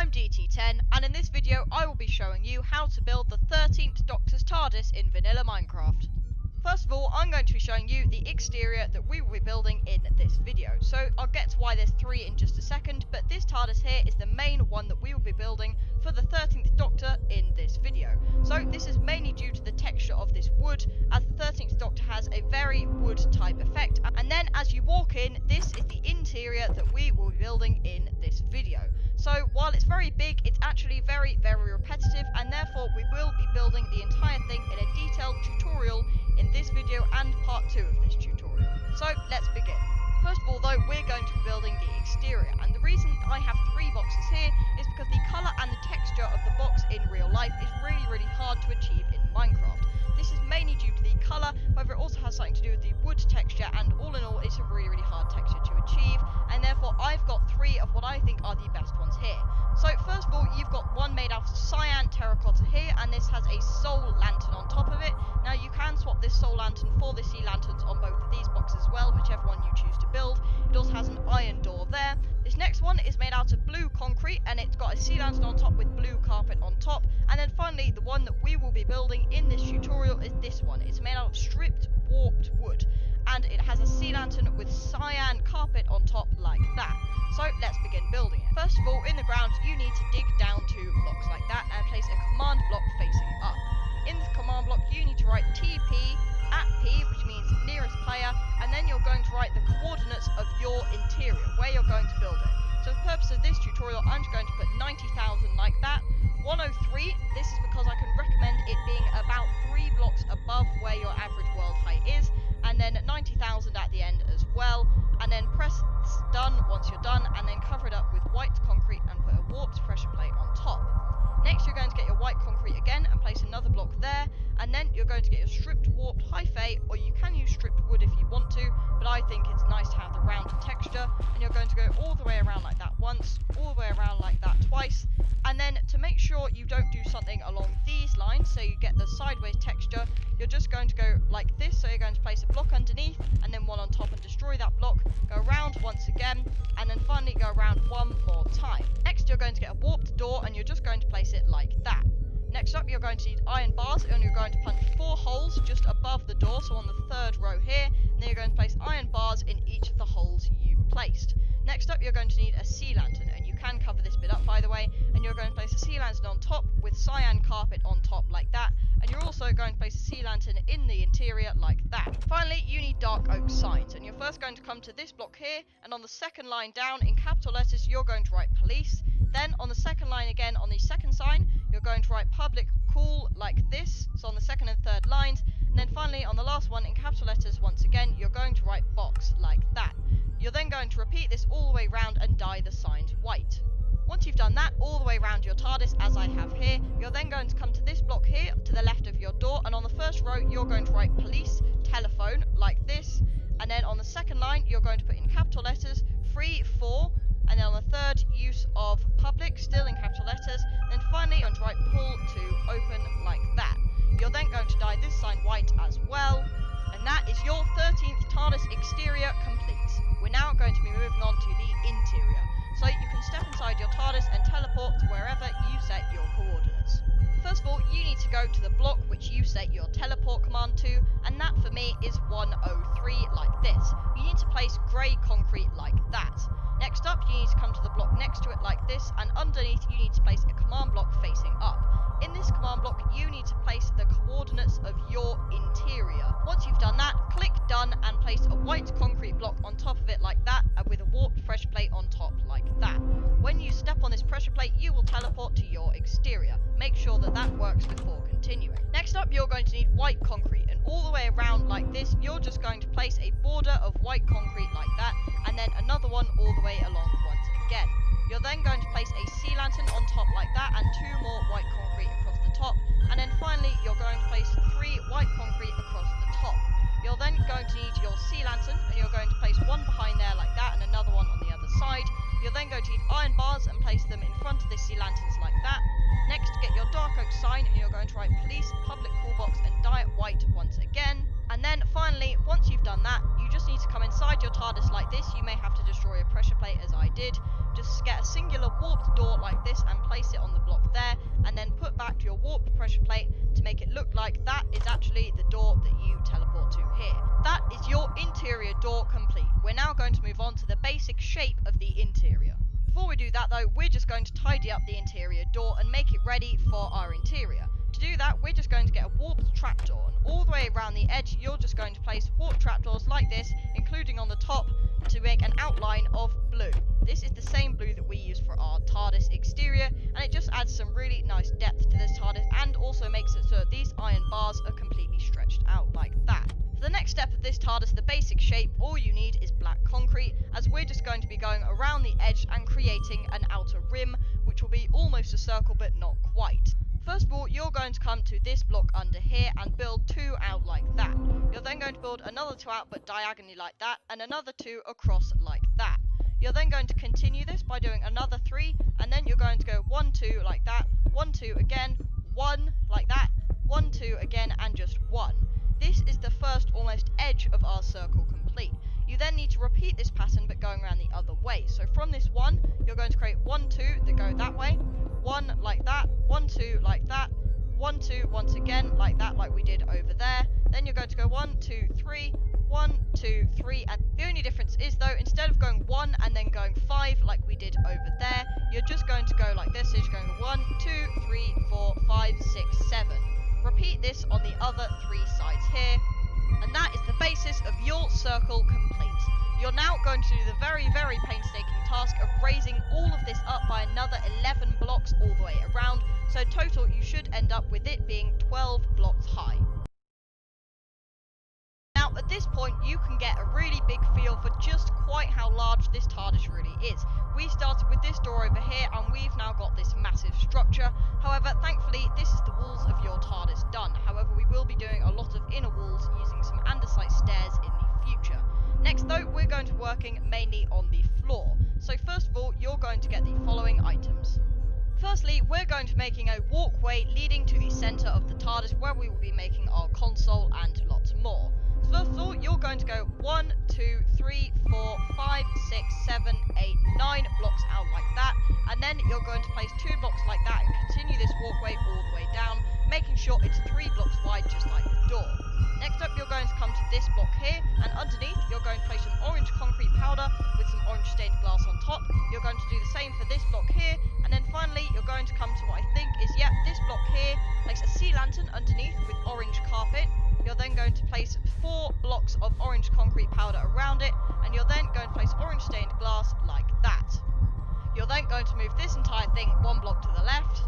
I'm DT10, and in this video I will be showing you how to build the 13th Doctor's TARDIS in vanilla Minecraft. First of all, I'm going to be showing you the exterior that we will be building in this video. So I'll get to why there's 3 in just a second, but this TARDIS here is the main one that we will be building for the 13th Doctor in this video. So this is mainly due to the texture of this wood, as the 13th Doctor has a very wood type effect. And then as you walk in, this is the interior that we will be building in this video. So while it's very big, it's actually very repetitive, and therefore we will be building the entire thing in a detailed tutorial in this video and part 2 of this tutorial. So let's begin. First of all though, we're going to be building the exterior, and the reason I have 3 boxes here is because the colour and the texture of the box in real life is really hard to achieve in Minecraft. This is mainly due to the colour, however it also has something to do with the wood texture, and all in all it's a really hard texture to achieve, and therefore I've got 3 of what I think are the best ones here. So first of all, you've got one made out of cyan terracotta here, and this has a soul lantern on top of it. Now you can swap this soul lantern for the sea lanterns on both of these boxes as well, whichever one you choose to build. It also has an iron door there. This next one is made out of blue concrete, and it's got a sea lantern on top with blue carpet on top. And then finally, the one that we will be building in this tutorial is this one. It's made out of stripped warped wood, and it has a sea lantern with cyan carpet on top like that. So let's begin building it. First of all, in the ground you need to dig down 2 blocks like that and place a command block facing up. In this command block you need to write TP at P, which means nearest player, and then you're going to write the coordinates of your interior, where you're going to build it. So for the purpose of this tutorial, I'm just going to put 90,000 like that. 103, this is because I can recommend it being about 3 blocks above where your average world height is, and then 90,000 at the end as well, and then press done once you're done, and then cover it up with white concrete and put a warped pressure plate on top. Next you're going to get your white concrete again and place another block there, and then you're going to get your stripped warped hyphae, or you can use stripped wood if you want to, but I think it's nice to have the rounded texture, and you're going to go all the way around like that once, all the way around like that twice, and then to make sure you don't do something along these lines so you get the sideways texture, you're just going to go like this. So you're going to place a block underneath and then one on top and destroy that block, go around once again, and then finally go around one more time. Next you're going to get a warped door, and you're just going to place it like that. Next up you're going to need iron bars, and you're going to punch 4 holes just above the door, so on the 3rd row here, and then you're going to place iron bars in each of the holes you've placed. Next up you're going to need a sea lantern, and you can cover this bit up by the way, and you're going to place a sea lantern on top with cyan carpet on top like that, and you're also going to place a sea lantern in the interior like that. Finally you need dark oak signs, and you're first going to come to this block here, and on the 2nd line down in capital letters you're going to write police. Then on the 2nd line again, on the 2nd sign, you're going to write public cool like this, so on the 2nd and 3rd lines, and then finally on the last one in capital letters once again you're going to write box like that. You're then going to repeat this all the way round and dye the signs white. Once you've done that all the way around your TARDIS as I have here, you're then going to come to this block here to the left of your door, and on the 1st row you're going to write police telephone like this, and then on the 2nd line you're going to put in capital letters 3, 4, and then on the 3rd use of public still in capital letters, and then finally you're going to write pull to open like that. You're then going to dye this sign white as well, and that is your 13th TARDIS exterior complete. We're now going to be moving on to the interior, so you can step inside your TARDIS and teleport to wherever you set your coordinates. First of all, you need to go to the block which you set your teleport command to, and that for me is 103 like this. You need to place grey concrete like that. Next up, you need to come to the block next to it like this, and underneath you need to place a command block facing up. In this command block, you need to place the coordinates of your interior. Once you've done that, click done and place a white concrete block on top of it like that, and with a warped pressure plate on top like that. When you step on this pressure plate, you will teleport to your exterior. Make sure that that works before continuing. Next up, you're going to need white concrete, and all the way around like this, you're just going to place a border of white concrete like that, and then another one all the way along once again. You're then going to place a sea lantern on top like that, and 2 more white concrete across the top, and then finally you're going to place 3 white concrete across the top. You're then going to need your sea lantern, and you're going to place one behind there like that and another one on the other side. You're then going to need iron bars and place them in front of the sea lanterns like that. Next, get your dark oak sign, and you're going to write police public call box and dye it white once again. And then finally, once you've done that, you just need to come inside your TARDIS like this. You may have to destroy a pressure plate as I did. Just get a singular warped door like this and that though, we're just going to tidy up the interior door and make it ready for our interior. To do that, we're just going to get a warped trapdoor, and all the way around the edge, you're just going to place warped trapdoors like this, including on the top, to make an outline of blue. This is the same blue that we use for our TARDIS exterior, and it just adds some really nice depth to this TARDIS, and also makes it so that these iron bars are completely stretched out like that. For the next step of this TARDIS, the basic shape, all you need is black concrete, as we're just going to be going around the edge and creating an outer rim, which will be almost a circle but not quite. First of all, you're going to come to this block under here and build 2 out like that. You're then going to build another 2 out but diagonally like that, and another 2 across like that. You're then going to continue this by doing another 3, and then you're going to go 1, 2 like that, 1, 2 again, 1 like that, 1, 2 again, and just 1. This is the first almost edge of our circle complete. You then need to repeat this pattern but going around the other way. So from this 1, you're going to create 1, 2 that go that way, 1 like that, 1, 2 like that, 1, 2 once again like that, like we did over there. Then you're going to go 1, 2, 3, 1, 2, 3, and the only difference is though, instead of going 1 and then going 5 like we did over there, you're just going to go like this. So you're going 1, 2, 3, 4, 5, 6, 7. Repeat this on the other 3 sides here, and that is the basis of your circle complete. You're now going to do the very, very painstaking task of raising all of this up by another 11 blocks all the way around, so in total you should end up with it being 12 blocks high. Now at this point you can get a really big feel for just quite how large this TARDIS really is. We started with this door over here and we've now got this massive structure. However, thankfully this is the walls of your TARDIS done. However, we will be doing a lot of inner walls using some andesite stairs in the future. Next though, we're going to be working mainly on the floor. So first of all, you're going to get the following items. Firstly, we're going to be making a walkway leading to the centre of the TARDIS, where we will be making our console and lots more. So first of all, you're going to go 1, 2, 3, 4, 5, 6, 7, 8, 9 blocks out like that, and then you're going to place 2 blocks like that and continue this walkway all the way down, making sure it's 3 blocks wide just like the door. Next up, you're going to come to this block here, and underneath you're going to place some orange concrete powder with some orange stained glass on top. You're going to do the same for this block here, and then finally you're going to come to what I think is, this block here, place a sea lantern underneath with orange carpet. You're then going to place 4 blocks of orange concrete powder around it, and you're then going to place orange stained glass like that. You're then going to move this entire thing 1 block to the left,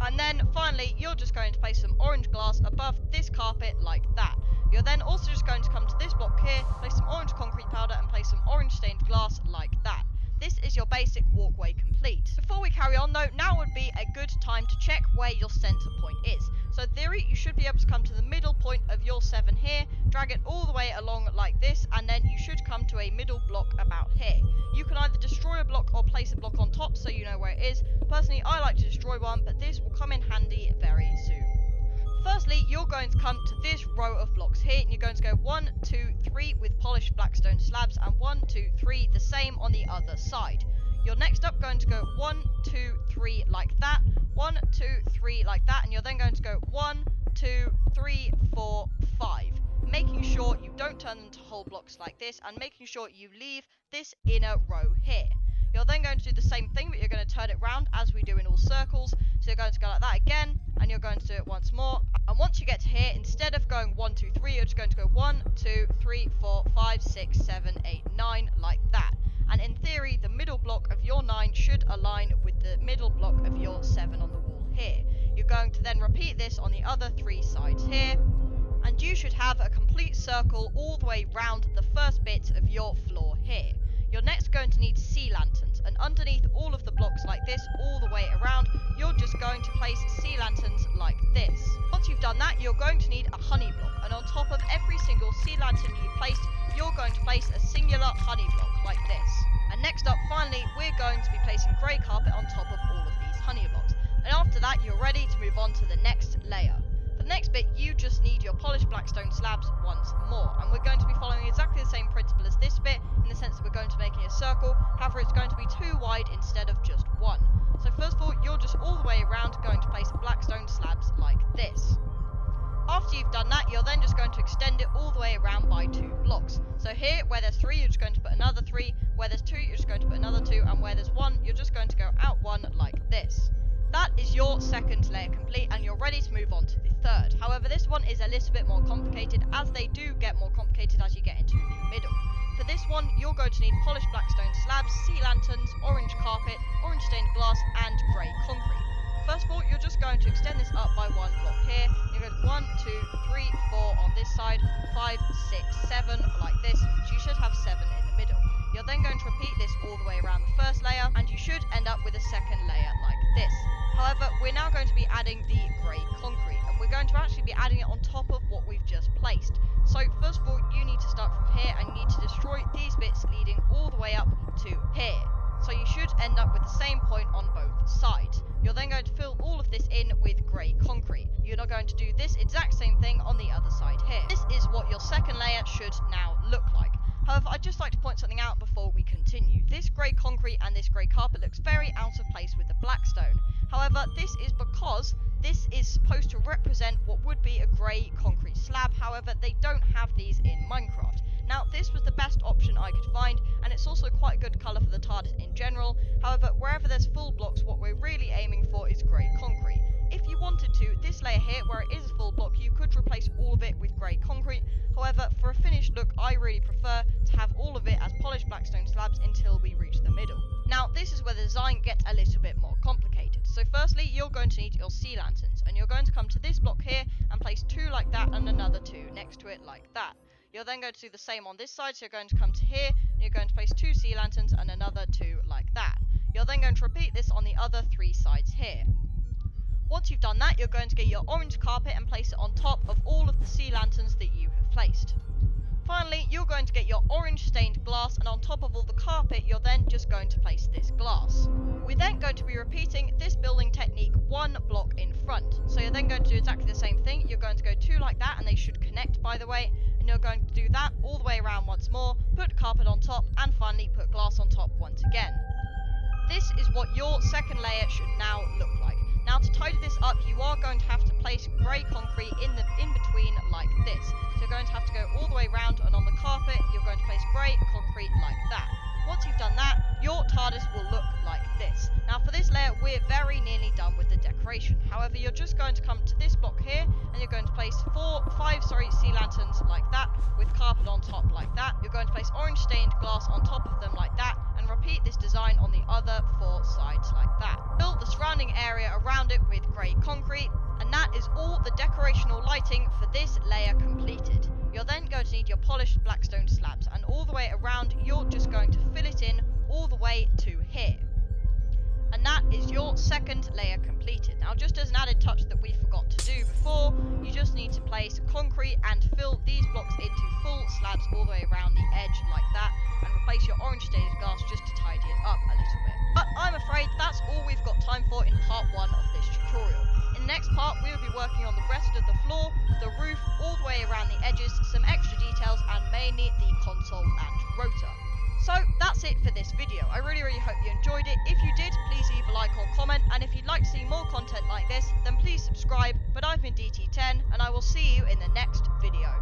and then finally you're just going to place some orange glass above this carpet like that. You're then also just going to come to this block here, place some orange concrete powder and place some orange stained glass like that. This is your basic walkway complete. Before we carry on though, now would be a good time to check where your centre point is. So in theory, you should be able to come to the middle point of your 7 here, drag it all the way along like this, and then you should come to a middle block about here. You can either destroy a block or place a block on top so you know where it is. Personally, I like to destroy one, but this will come in handy very soon. Firstly, you're going to come to this row of blocks here, and you're going to go 1, 2, 3 with polished Blackstone slabs, and 1, 2, 3 the same on the other side. You're next up going to go 1, 2, 3 like that, 1, 2, 3 like that, and you're then going to go 1, 2, 3, 4, 5. Making sure you don't turn them to whole blocks like this, and making sure you leave this inner row here. You're then going to do the same thing, but you're going to turn it round as we do in all circles. So you're going to go like that again, and you're going to do it once more. And once you get to here, instead of going 1, 2, 3, you're just going to go 1, 2, 3, 4, 5, 6, 7, 8, 9, like that. And in theory, the middle block of your 9 should align with the middle block of your 7 on the wall here. You're going to then repeat this on the other 3 sides here, and you should have a complete circle all the way round the first bit of your floor here. You're next going to need sea lanterns, and underneath all of the blocks like this, all the way around, you're just going to place sea lanterns like this. Once you've done that, you're going to need a honey block, and on top of every single sea lantern you've placed, you're going to place a singular honey block like this. And next up, finally, we're going to be placing grey carpet on top of all of these honey blocks. And after that, you're ready to move on to the next layer. For the next bit, you just need your polished Blackstone slabs once more, and we're going to be following exactly the same principle as this bit, in the sense that we're going to be making a circle. However, it's going to be 2 wide instead of just 1. So first of all, you're just all the way around going to place Blackstone slabs like this. After you've done that, you're then just going to extend it all the way around by 2 blocks. So here, where there's 3, you're just going to put another 3, where there's 2, you're just going to put another 2, and where there's 1, you're just going to second layer complete and you're ready to move on to the third. However, this one is a little bit more complicated, as they do get more complicated as you get into the middle. For this one, you're going to need polished Blackstone slabs, sea lanterns, orange carpet, orange stained glass, and grey concrete. First of all, you're just going to extend this up by one block here. You're going to 1, 2, 3, 4 on this side, 5, 6, 7 like this, so you should have 7 in the middle. You're then going to repeat this all the way around the first layer, and you should end up with a second layer like this. However, we're now going to be adding the grey concrete, and we're going to actually be adding it on top of what we've just placed. So first of all, you need to start from here, and you need to destroy these bits leading all the way up to here. So you should end up with the same point on both sides. You're then going to fill all of this in with grey concrete. You're not going to do this exact same thing on the other side here. This is what your second layer should now look like. However, I'd just like to point something out before we continue. This grey concrete and this grey carpet looks very out of place with the Blackstone. However, this is because this is supposed to represent what would be a grey concrete slab. However, they don't have these in Minecraft. Now, this was the best option I could find, and it's also quite a good colour for the TARDIS in general. However, wherever there's full blocks, what we're really aiming for is grey concrete. If you wanted to, this layer here, where it is a full block, you could replace all of it with grey concrete. However, for a finished look, I really prefer to have all of it as polished Blackstone slabs until we reach the middle. Now, this is where the design gets a little bit more complicated. So firstly, you're going to need your sea lanterns, and you're going to come to this block here and place 2 like that and another 2 next to it like that. You're then going to do the same on this side, so you're going to come to here, and you're going to place 2 sea lanterns and another 2 like that. You're then going to repeat this on the other 3 sides here. Once you've done that, you're going to get your orange carpet and place it on top of all of the sea lanterns that you have placed. Finally, you're going to get your orange stained glass, and on top of all the carpet, you're then just going to place this glass. We're then going to be repeating this building technique 1 block in front. So you're then going to do exactly the same thing. You're going to go 2 like that, and they should connect, by the way. And you're going to do that all the way around once more, put carpet on top, and finally put glass on top once again. This is what your second layer should now look like. Now, to tidy this up, you are going to have to place grey concrete in between like this. So you're going to have to go all the way around, and on the carpet, you're going to place grey concrete like that. Once you've done that, your TARDIS will look like this. Now, for this layer, we're very nearly done with the decoration. However, you're just going to come to this block here, and you're going to place 5 sea lanterns like that, with carpet on top like that. You're going to place orange stained glass on top of them like that, and repeat this design on the other 4 sides like that. Fill the surrounding area around it with grey concrete, and that is all the decorational lighting for this layer completed. You're then going to need your polished Blackstone slabs, and all the way around, you're just going to fill it in all the way to here. And that is your second layer completed. Now, just as an added touch that we forgot to do before, you just need to place concrete and fill these blocks into full slabs all the way around the edge like that, and replace your orange stained glass just to tidy it up a little bit. But I'm afraid that's all we've got time for in part 1 of this tutorial. In the next part, we will be working on the rest of the floor, the roof, all the way around the edges, some extra details, and mainly the console and rotor. So that's it for this video. I really hope you enjoyed it. If you did, please leave a like or comment, and if you'd like to see more content like this, then please subscribe. But I've been DT10, and I will see you in the next video.